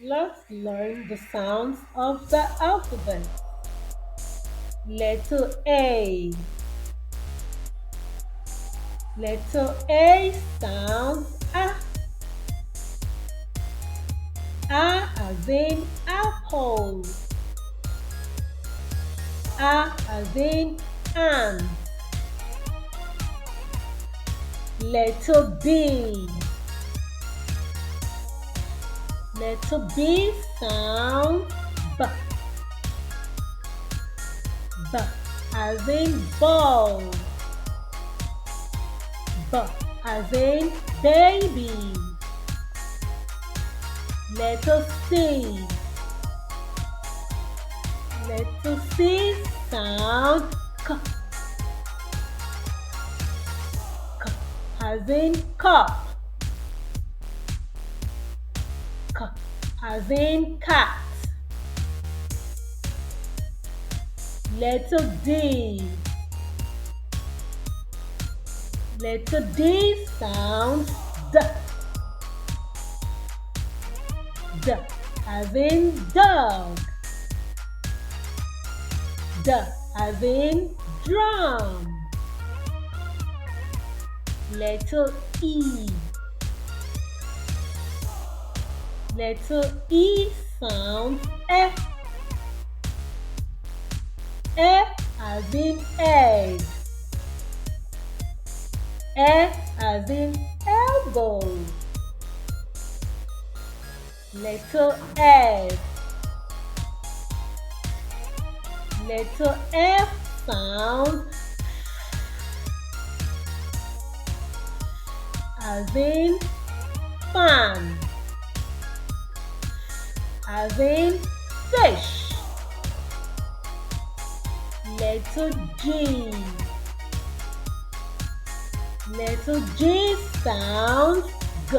Let's learn the sounds of the alphabet. Letter A. Letter A sounds A. A as in apple. A as in ant. Letter B. Letter B sounds B. B as in ball. B as in baby. Letter C. Letter C sound K. K as in cup. K as in cat. Letter D. Letter D sounds D. D as in dog. D as in drum. Letter E. Letter E sounds E. E as in egg. E as in elbow. Letter F. Letter F sounds as in fan. As in fish. Letter G. Letter G sounds G.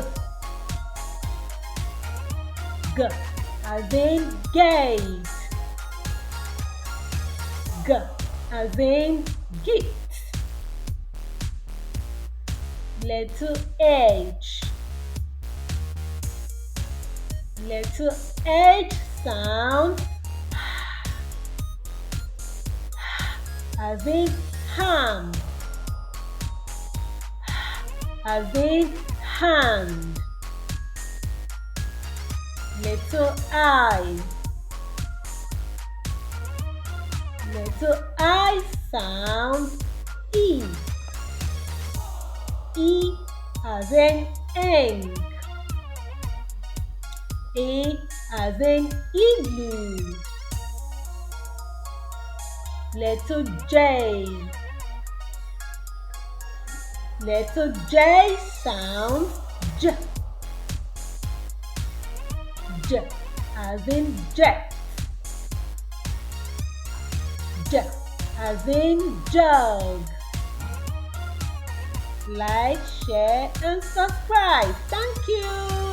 G as in gate. G as in gift. Letter H. Letter H sounds as in ham. As in hand. Letter I. Letter I sounds E. E as in ink. E as in igloo. Letter J. Letter J sounds J. J as in jet. J as in jug. Like, share, and subscribe. Thank you.